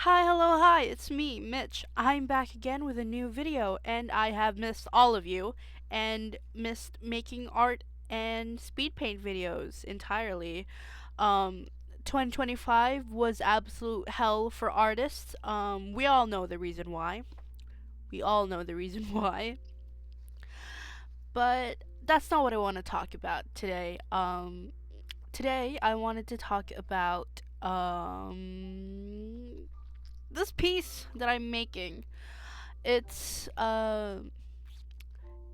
Hi, hello, hi, it's me, Mitch. I'm back again with a new video, and I have missed all of you and missed making art and speed paint videos entirely. Um, 2025 was absolute hell for artists. We all know the reason why. We all know the reason why. But that's not what I want to talk about today. Today I wanted to talk about this piece that I'm making. It's uh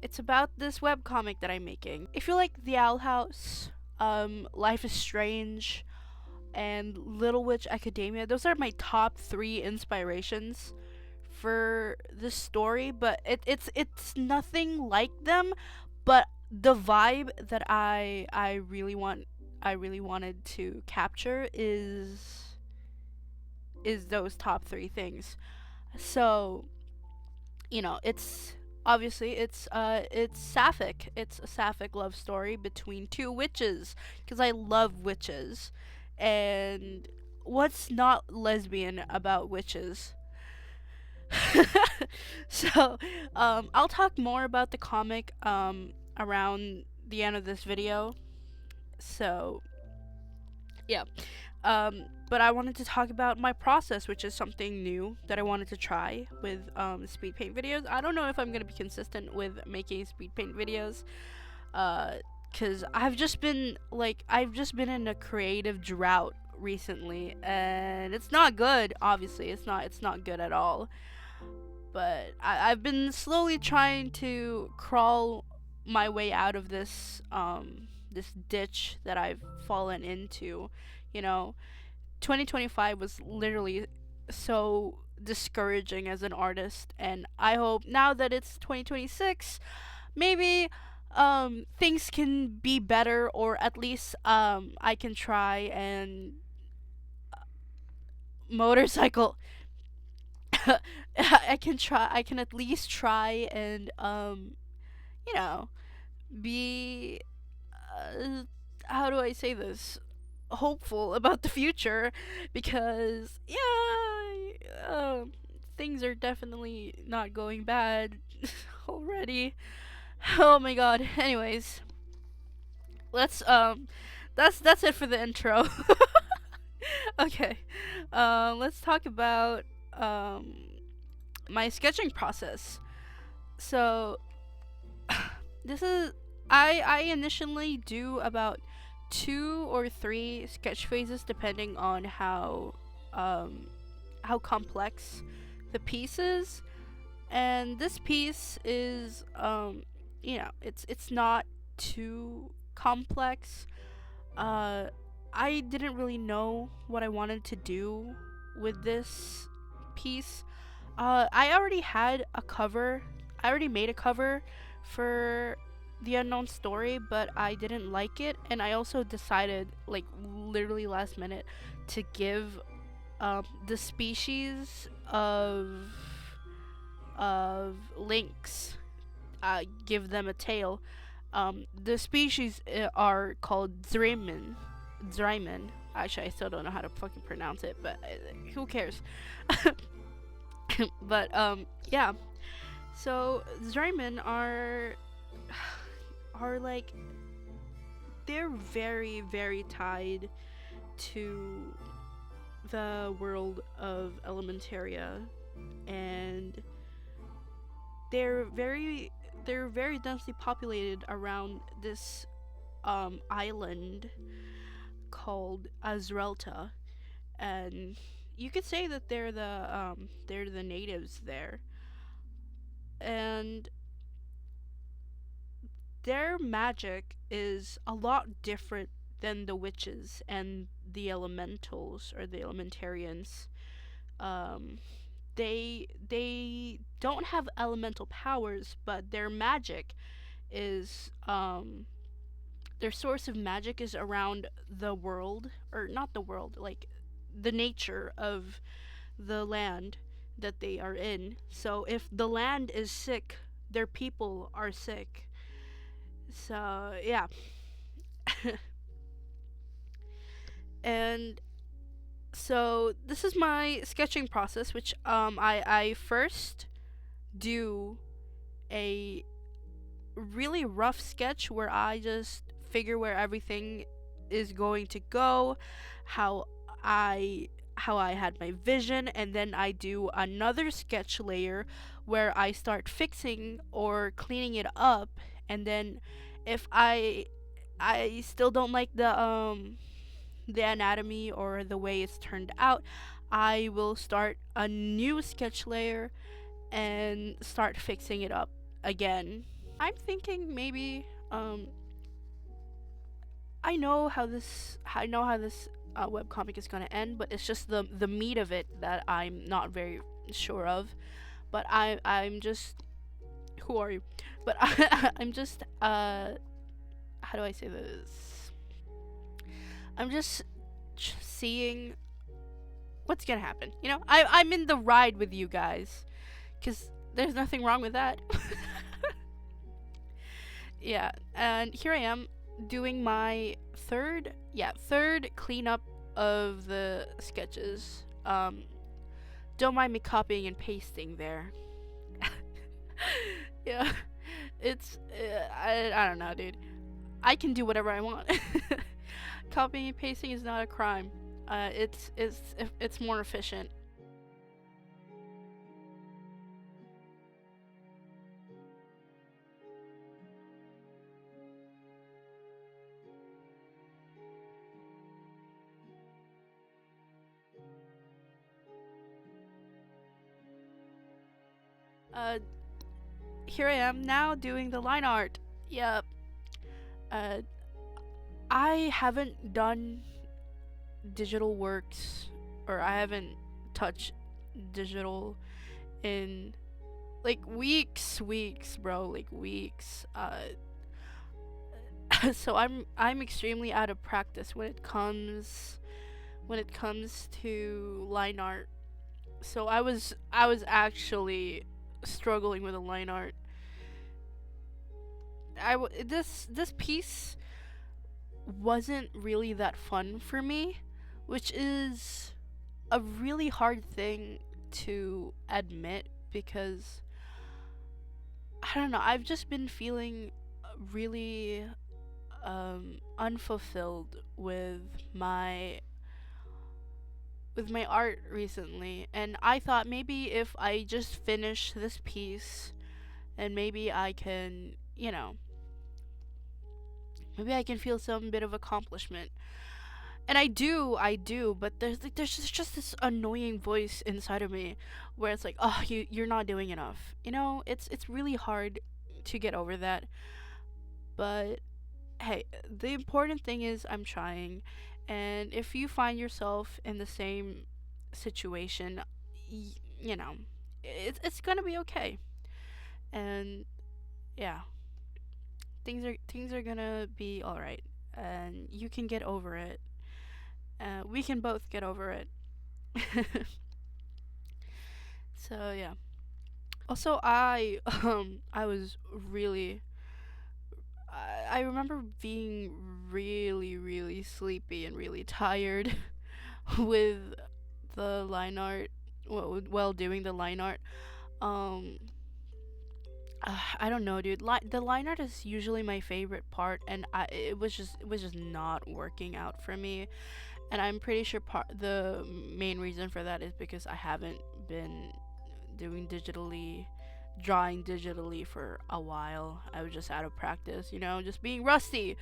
it's about this webcomic that I'm making. If you like The Owl House, Life is Strange, and Little Witch Academia, those are my top three inspirations for this story, but it's nothing like them, but the vibe that I really wanted to capture is those top three things. So, it's obviously it's sapphic. It's a sapphic love story between two witches because I love witches. And what's not lesbian about witches? So, I'll talk more about the comic around the end of this video. So, yeah. But I wanted to talk about my process, which is something new that I wanted to try with speed paint videos. I don't know if I'm gonna be consistent with making speed paint videos, cause I've just been in a creative drought recently, and it's not good. Obviously, it's not good at all. But I've been slowly trying to crawl my way out of this ditch that I've fallen into. You know, 2025 was literally so discouraging as an artist, and I hope now that it's 2026, maybe things can be better, or at least I can try and motorcycle. I can at least try and you know be uh, how do I say this, hopeful about the future, because things are definitely not going bad already. Oh my god. Anyways, let's that's it for the intro. Okay. Let's talk about um my sketching process. So this is I initially do about two or three sketch phases depending on um how complex the piece is. And this piece is it's not too complex. uh I didn't really know what I wanted to do with this piece. I already had a cover. I already made a cover for the unknown story, but I didn't like it, and I also decided, like literally last minute, to give the species of lynx, give them a tail. The species are called Zryman. Actually, I still don't know how to fucking pronounce it, but who cares? But yeah. So Zryman are like, they're very very tied to the world of Elementaria, and they're very they're very densely populated around this island called Azrelta, and you could say that they're the natives there, and their magic is a lot different than the witches and the elementals or the elementarians. Um, they don't have elemental powers, but their magic is their source of magic is around the world, or not the world, like the nature of the land that they are in. So if the land is sick, their people are sick. So yeah. And So this is my sketching process, which I first do a really rough sketch where I just figure where everything is going to go, how I how I had my vision, and then I do another sketch layer where I start fixing or cleaning it up, and then if I still don't like the anatomy or the way it's turned out, I will start a new sketch layer and start fixing it up again. I'm thinking maybe I know how this webcomic is gonna end, but it's just the meat of it that I'm not very sure of. But I'm just who are you? But I'm just how do I say this? I'm just seeing what's gonna happen. You know, I'm in the ride with you guys, cause there's nothing wrong with that. Yeah, and here I am doing my third cleanup of the sketches. Don't mind me copying and pasting there. Yeah, it's I don't know, dude. I can do whatever I want. Copying and pasting is not a crime. It's more efficient. Uh, Here I am now doing the line art. Yep. Uh, I haven't done digital works, or I haven't touched digital in like weeks, bro, like weeks. So I'm extremely out of practice when it comes to line art. So I was actually struggling with a line art. This piece wasn't really that fun for me, which is a really hard thing to admit because I don't know, I've just been feeling really unfulfilled with my art recently, and I thought maybe if I just finish this piece and maybe I can, you know, maybe I can feel some bit of accomplishment. And I do, but there's just this annoying voice inside of me where it's like, "Oh, you're not doing enough." You know, it's really hard to get over that. But hey, the important thing is I'm trying. And if you find yourself in the same situation, you know, it's going to be okay. And yeah, things are going to be all right. And you can get over it. We can both get over it. So yeah. Also, I was really I remember being really sleepy and really tired with the line art while doing the line art. Um I don't know, dude. The line art is usually my favorite part, and it was just not working out for me. And I'm pretty sure the main reason for that is because I haven't been doing digitally drawing digitally for a while. I was just out of practice, you know, just being rusty.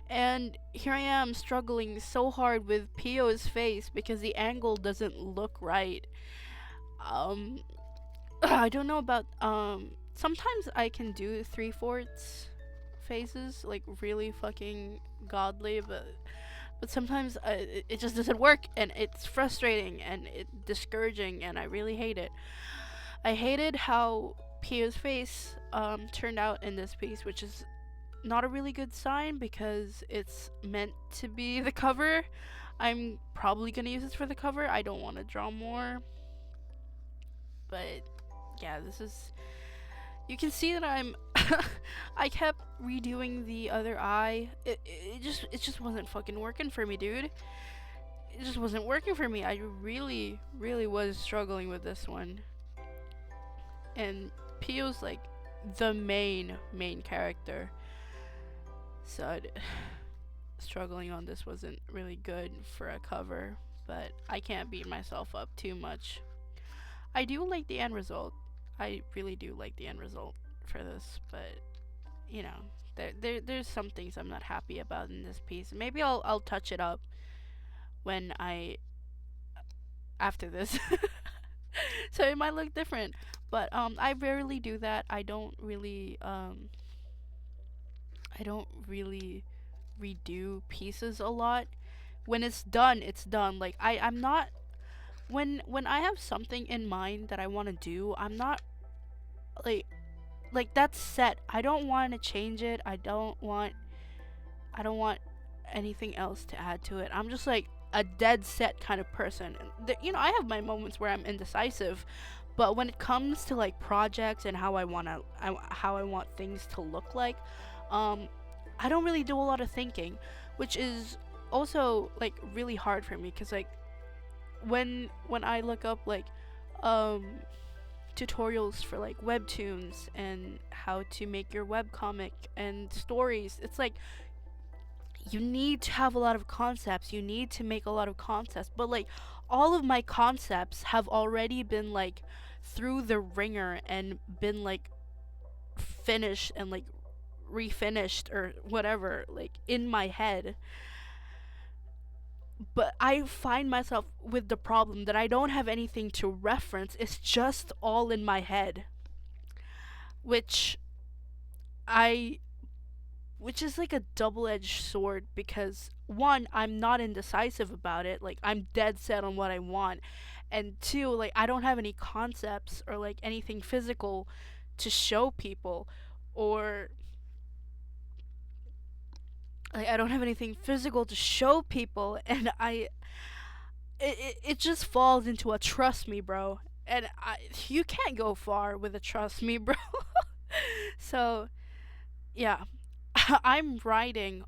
And here I am struggling so hard with Pio's face because the angle doesn't look right. Um I don't know about sometimes I can do 3/4 phases like really fucking godly, but sometimes it just doesn't work, and it's frustrating and it's discouraging, and I really hate it. I hated how Pio's face turned out in this piece, which is not a really good sign because it's meant to be the cover. I'm probably gonna use this for the cover. I don't want to draw more, but yeah, this is. You can see that I'm. I kept redoing the other eye. It just wasn't fucking working for me, dude. it just wasn't working for me. I really, really was struggling with this one. And Pio's like the main character. So struggling on this wasn't really good for a cover, but I can't beat myself up too much. I do like the end result. I really do like the end result for this, but you know, there's some things I'm not happy about in this piece. Maybe I'll touch it up when I after this. So it might look different, but I rarely do that. I don't really redo pieces a lot. When it's done, it's done. Like I'm not when I have something in mind that I want to do, I'm not like that's set. I don't want to change it. I don't want anything else to add to it. I'm just like a dead set kind of person. You know, I have my moments where I'm indecisive, but when it comes to like projects and how I want things to look like, um, I don't really do a lot of thinking, which is also like really hard for me because like when I look up like um tutorials for like webtoons and how to make your webcomic and stories, it's like you need to have a lot of concepts, you need to make a lot of concepts, but like all of my concepts have already been like through the ringer and been like finished and like refinished or whatever like in my head. But I find myself with the problem that I don't have anything to reference. It's just all in my head, which I which is like a double-edged sword because one, I'm not indecisive about it. Like I'm dead set on what I want. And two, like I don't have any concepts or like anything physical to show people, or like I don't have anything physical to show people, and it just falls into a trust me, bro. And you can't go far with a trust me, bro. So, yeah. I'm writing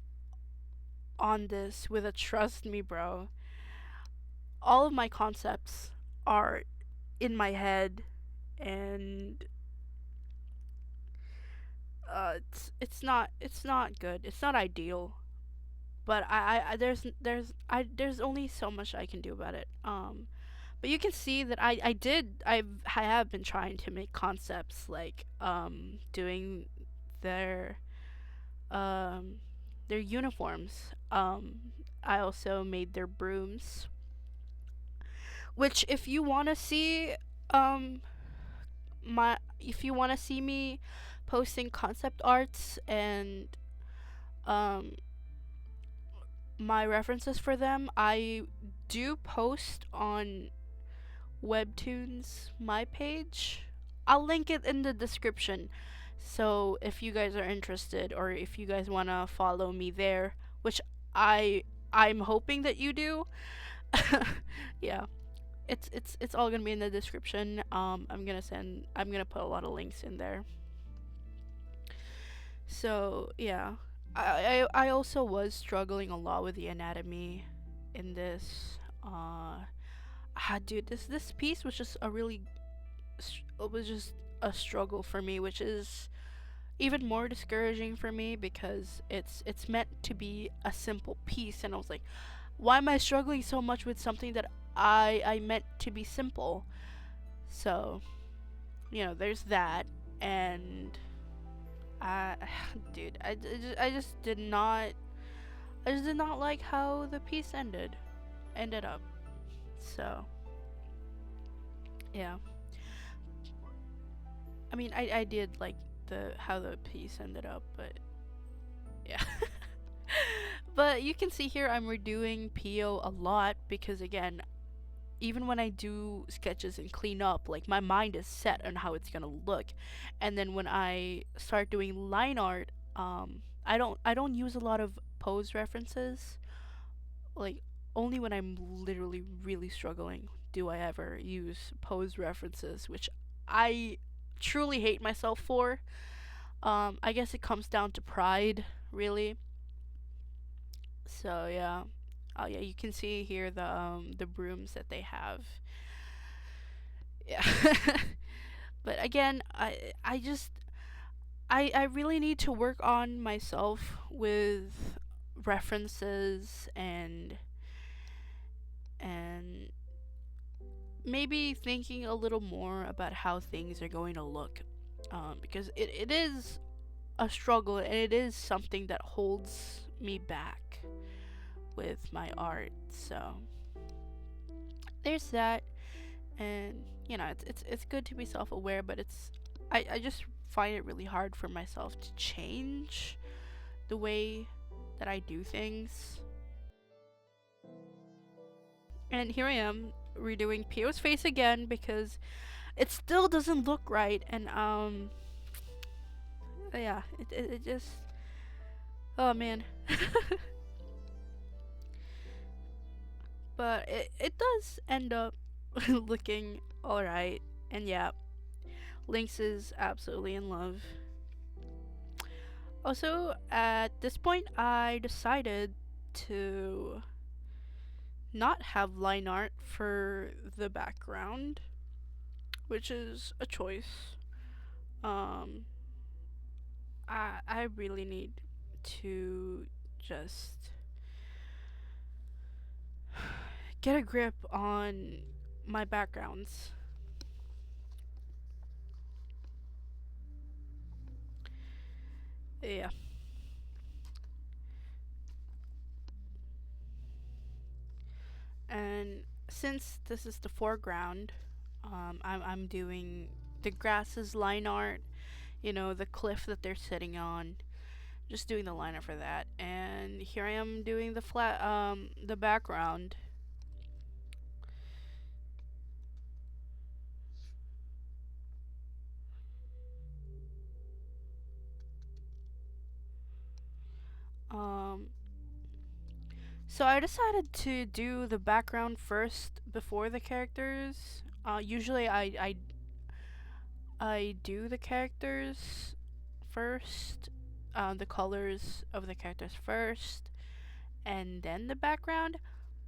on this with a trust me, bro. All of my concepts are in my head, and it's not good. It's not ideal, but there's only so much I can do about it. But you can see that I have been trying to make concepts like doing their um their uniforms. I also made their brooms, which um if you want to see me posting concept arts and um my references for them, I do post on Webtoons my page. I'll link it in the description. So if you guys are interested or if you guys want to follow me there, which I I'm hoping that you do. Yeah. It's all going to be in the description. I'm going to put a lot of links in there. So, yeah. I also was struggling a lot with the anatomy in this. Dude, this piece was just it was just a struggle for me, which is even more discouraging for me because it's meant to be a simple piece, and I was like, why am I struggling so much with something that I meant to be simple? So, you know, there's that, and I, dude, I just did not like how the piece ended up. So, yeah. I mean, I did like the how the piece ended up, but yeah. But you can see here I'm redoing Pio a lot because again, even when I do sketches and clean up, like my mind is set on how it's gonna look, and then when I start doing line art, I don't use a lot of pose references. Like only when I'm literally really struggling do I ever use pose references, which I truly hate myself for. I guess it comes down to pride, really. So yeah, Oh yeah, you can see here the brooms that they have. Yeah. But again, I just I really need to work on myself with references and maybe thinking a little more about how things are going to look. Because it is a struggle, and it is something that holds me back with my art. So there's that. And it's good to be self-aware, but I just find it really hard for myself to change the way that I do things. And here I am redoing Pio's face again because it still doesn't look right. And yeah, it just, oh man. But it does end up looking alright. And yeah, Lynx is absolutely in love. Also, at this point, I decided to not have line art for the background, which is a choice. Um, I really need to just get a grip on my backgrounds. Yeah. And since this is the foreground, I'm doing the grasses line art, the cliff that they're sitting on. Just doing the line art for that. And here I am doing the background. Um, so I decided to do the background first before the characters. Usually I do the characters first, the colors of the characters first, and then the background.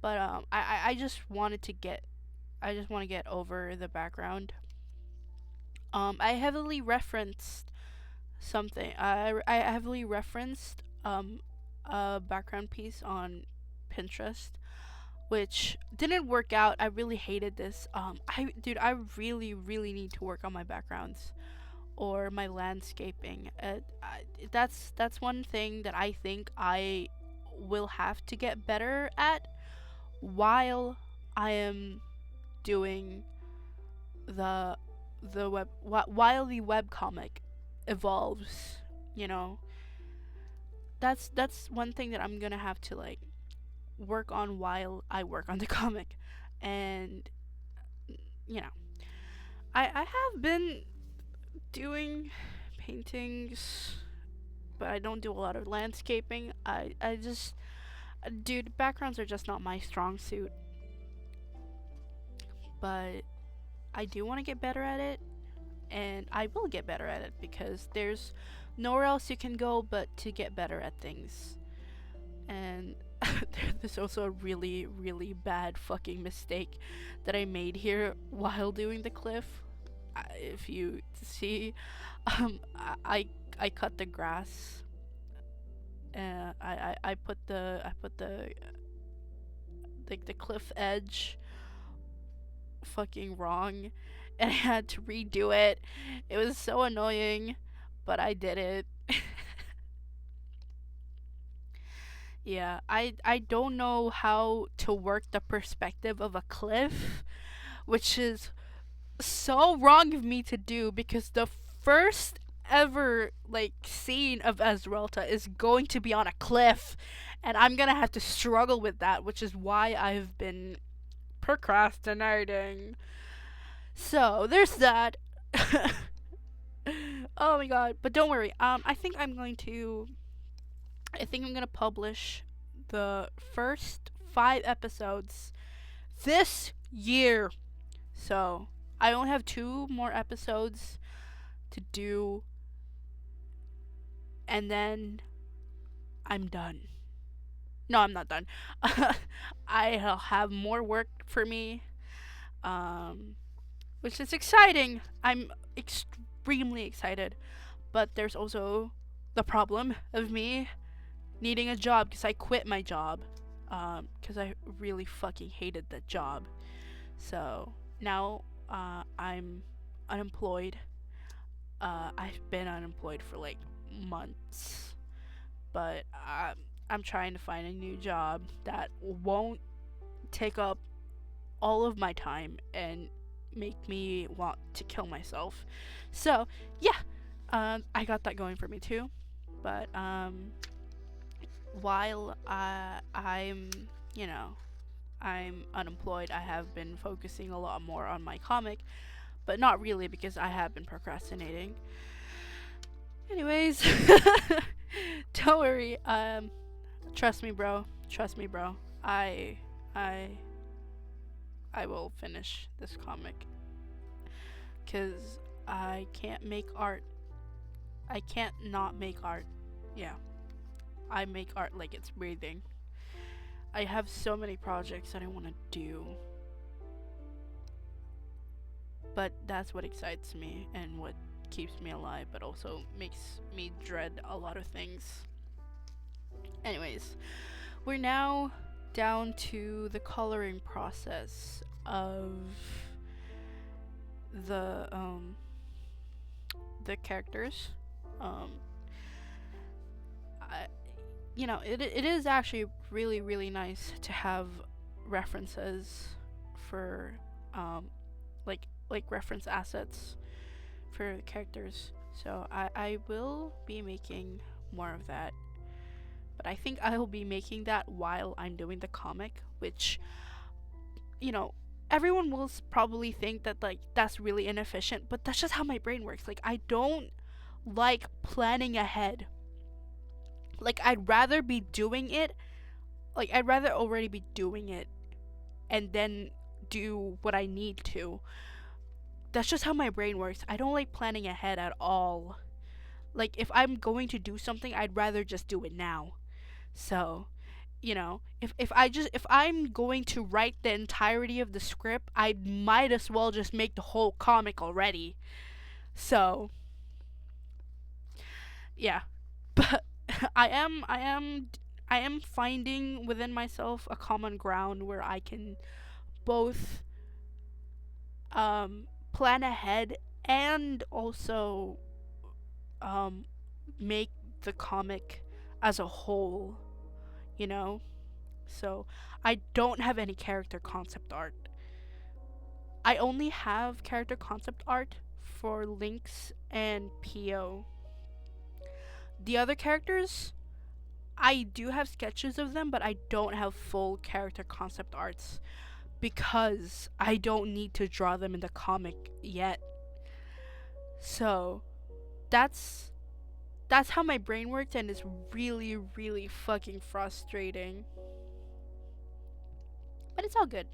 But I just wanted to get I just want to get over the background. I heavily referenced something. I heavily referenced a background piece on Pinterest, which didn't work out. I really hated this. I really need to work on my backgrounds or my landscaping. That's one thing that I think I will have to get better at while I am doing the while the web comic evolves. You know, that's one thing that I'm gonna have to like work on while I work on the comic. And you know, I have been doing paintings, but I don't do a lot of landscaping. I just, dude, backgrounds are just not my strong suit. But I do want to get better at it, and I will get better at it because there's nowhere else you can go but to get better at things. And there's also a really bad fucking mistake that I made here while doing the cliff. If you see, I cut the grass. I put the like the cliff edge fucking wrong, and I had to redo it. It was so annoying, but I did it. Yeah, I don't know how to work the perspective of a cliff, which is so wrong of me to do because the first ever like scene of Ezrelta is going to be on a cliff, and I'm gonna have to struggle with that, which is why I've been procrastinating. So there's that. Oh my god! But don't worry. I think I'm gonna publish the first 5 episodes this year. So I only have 2 more episodes to do, and then I'm done. No, I'm not done. I'll have more work for me, um, which is exciting. I'm extremely excited. But there's also the problem of me needing a job because I quit my job because I really fucking hated that job. So now I'm unemployed. I've been unemployed for like months, but I'm trying to find a new job that won't take up all of my time and make me want to kill myself. So yeah, I got that going for me too. But while I'm, you know, I'm unemployed, I have been focusing a lot more on my comic, but not really because I have been procrastinating. Anyways, don't worry. Trust me, bro. Trust me, bro. I I will finish this comic cuz I can't make art. I can't not make art. Yeah. I make art like it's breathing. I have so many projects that I want to do, but that's what excites me and what keeps me alive, but also makes me dread a lot of things. Anyways, we're now down to the coloring process of the the characters. Um, I, it is actually really really nice to have references for like reference assets for the characters. So I will be making more of that. But I think I will be making that while I'm doing the comic, which, you know, everyone will probably think that like that's really inefficient, but that's just how my brain works. Like I don't like planning ahead. Like I'd rather be doing it, like I'd rather already be doing it and then do what I need to. That's just how my brain works. I don't like planning ahead at all. Like if I'm going to do something, I'd rather just do it now. So, if I'm going to write the entirety of the script, I might as well just make the whole comic already. So, yeah. But I am finding within myself a common ground where I can both plan ahead and also um make the comic as a whole, you know? So, I don't have any character concept art. I only have character concept art for Lynx and Pio. The other characters, I do have sketches of them, but I don't have full character concept arts because I don't need to draw them in the comic yet. So, that's that's how my brain works and it's really really fucking frustrating. But it's all good.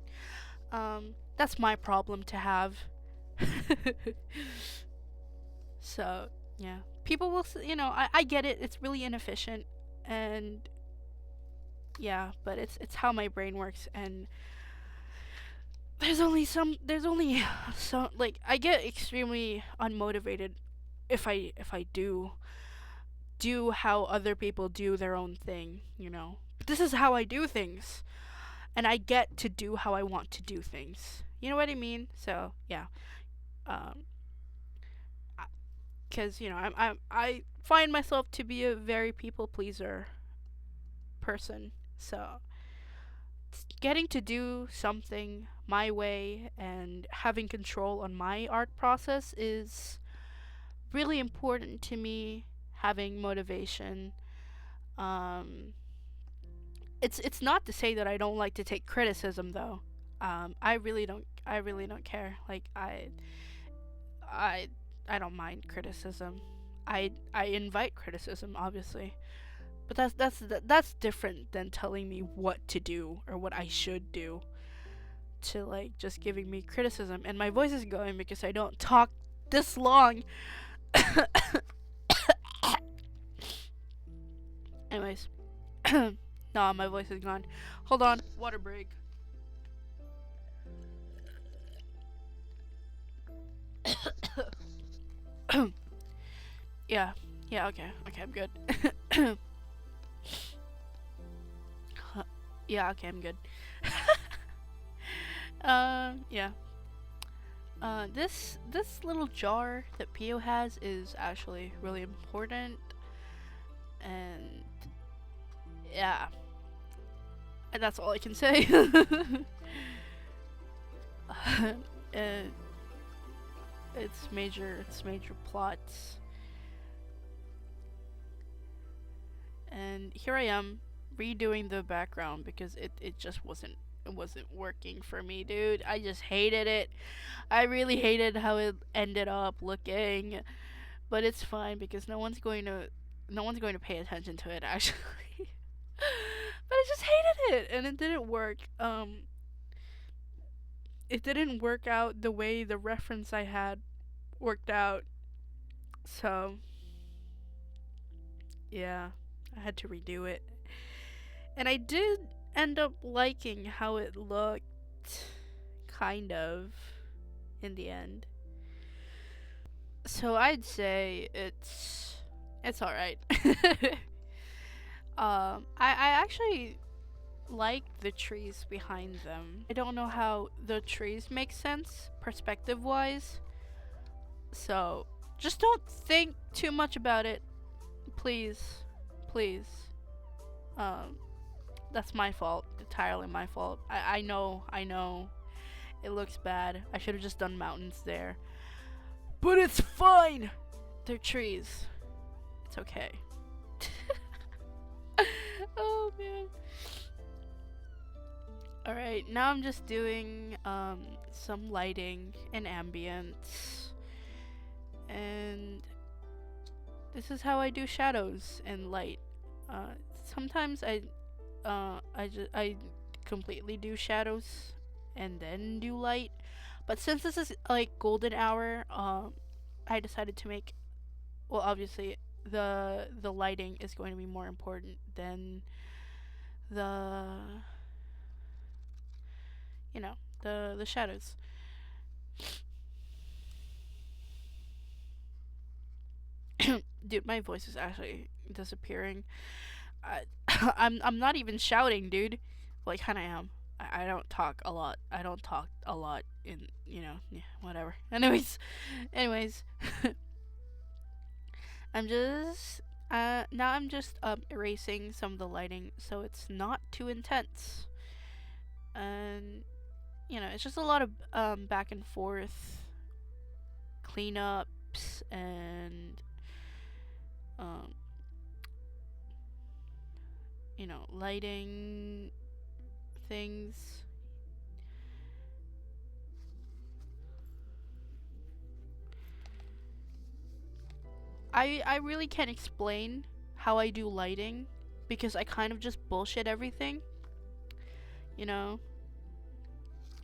That's my problem to have. So, yeah. People will, I get it. It's really inefficient and yeah, but it's how my brain works and there's only some like I get extremely unmotivated if I do how other people do their own thing. But this is how I do things and I get to do how I want to do things. You know what I mean? So, yeah. Um cuz I find myself to be a very people pleaser person. So, getting to do something my way and having control on my art process is really important to me. Having motivation. Um, it's not to say that I don't like to take criticism though. I really don't care. Like I I don't mind criticism. I invite criticism obviously. But that's different than telling me what to do or what I should do to like just giving me criticism. And my voice is going because I don't talk this long. Anyways, Nah, my voice is gone. Hold on. Water break. Yeah. Yeah, okay. Okay, I'm good. Yeah, okay, I'm good. Yeah. This little jar that Pio has is actually really important, and yeah, and that's all I can say. And it's major plots, and here I am redoing the background because it just wasn't working for me, dude. I just hated it. I really hated how it ended up looking, but it's fine because no one's going to pay attention to it actually. But I just hated it and it didn't work. It didn't work out the way the reference I had worked out. So, yeah, I had to redo it. And I did end up liking how it looked, kind of, in the end. So I'd say it's all right. I actually like the trees behind them. I don't know how the trees make sense perspective wise. So just don't think too much about it, please, please. Um, that's my fault, entirely my fault. I know, it looks bad. I should have just done mountains there, but it's fine. They're trees. It's okay. Oh man. Alright, now I'm just doing some lighting and ambience. And this is how I do shadows and light. Sometimes I completely do shadows and then do light. But since this is like golden hour, I decided to make, well, obviously the lighting is going to be more important than the the shadows. Dude, my voice is actually disappearing. I, I'm not even shouting, dude. Well, I kind of am. I don't talk a lot. I don't talk a lot in, yeah, whatever. Anyways, I'm just now I'm just erasing some of the lighting so it's not too intense. And it's just a lot of back and forth cleanups and um lighting things. I really can't explain how I do lighting because I kind of just bullshit everything. You know,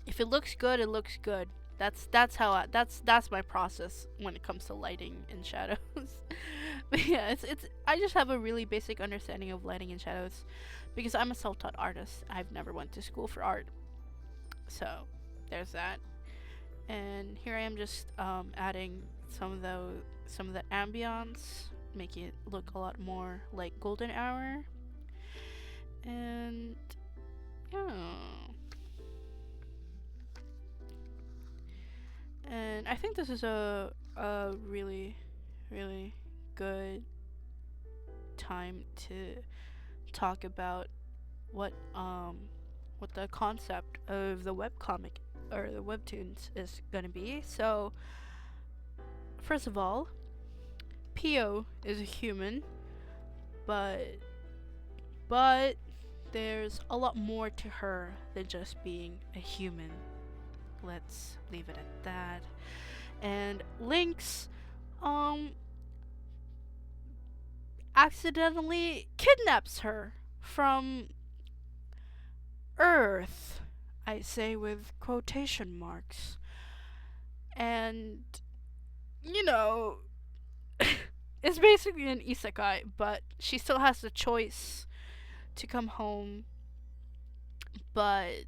if it looks good, it looks good. That's how that's my process when it comes to lighting and shadows. But yeah, it's I just have a really basic understanding of lighting and shadows because I'm a self-taught artist. I've never went to school for art. So, there's that. And here I am just adding some of the ambience, making it look a lot more like golden hour. And yeah. And I think this is a really really good time to talk about what what the concept of the webcomic or the webtoons is gonna be. So first of all, Pio is a human, but but there's a lot more to her than just being a human. Let's leave it at that. And Lynx um accidentally kidnaps her from Earth. I say with quotation marks. And you know, it's basically an isekai, but she still has the choice to come home, but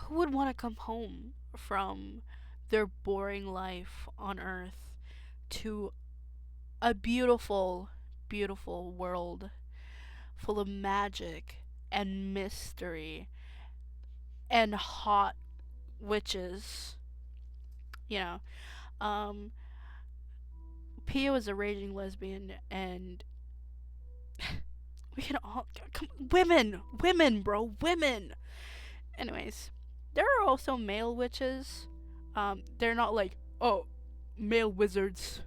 who would want to come home from their boring life on Earth to a beautiful, beautiful world full of magic and mystery and hot witches? You know, um, Pia is a raging lesbian, and we can all come, women, bro, women. Anyways, there are also male witches. They're not like, oh, male wizards.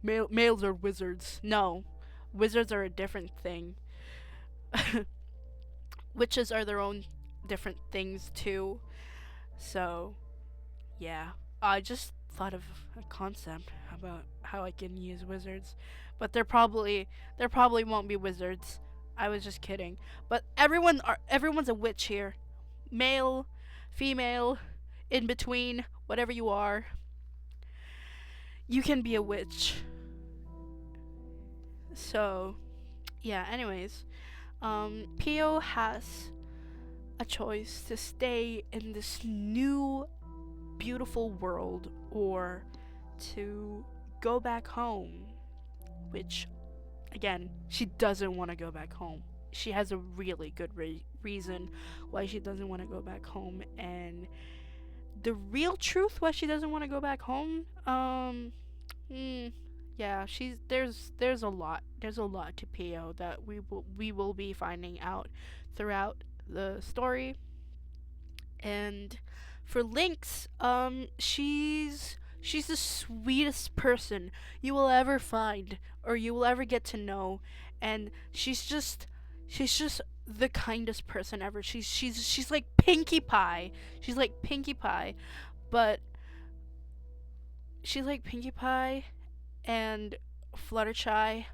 Males are wizards. No, wizards are a different thing. Witches are their own different things too. So, yeah. I just thought of a concept about how I can use wizards, but there probably won't be wizards. I was just kidding. But everyone's a witch here. Male, female, in between, whatever you are. You can be a witch. So, yeah, anyways, Pio has a choice to stay in this new beautiful world or to go back home, which, again, she doesn't want to go back home. She has a really good reason why she doesn't want to go back home, and the real truth why she doesn't want to go back home, yeah, there's a lot to Pio that we will be finding out throughout the story. And for Lynx, she's the sweetest person you will ever find or you will ever get to know, and she's just the kindest person ever. She's like Pinkie Pie. She's like Pinkie Pie, but she's like Pinkie Pie and Fluttershy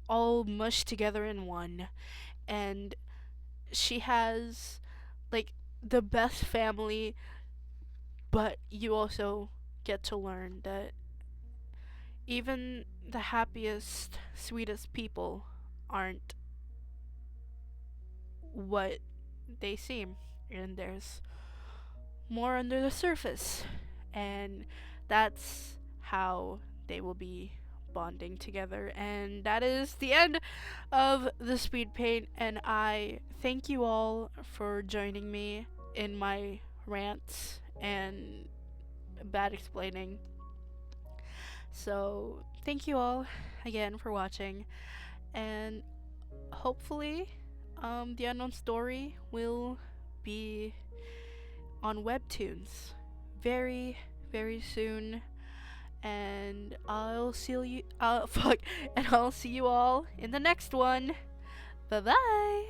all mushed together in one. And she has like the best family, but you also get to learn that even the happiest, sweetest people aren't what they seem, and there's more under the surface, and that's how they will be bonding together. And that is the end of the speed paint, and I thank you all for joining me in my rants and bad explaining. So thank you all again for watching, and hopefully the unknown story will be on Webtoons very, very soon. And I'll see you and I'll see you all in the next one. Bye bye.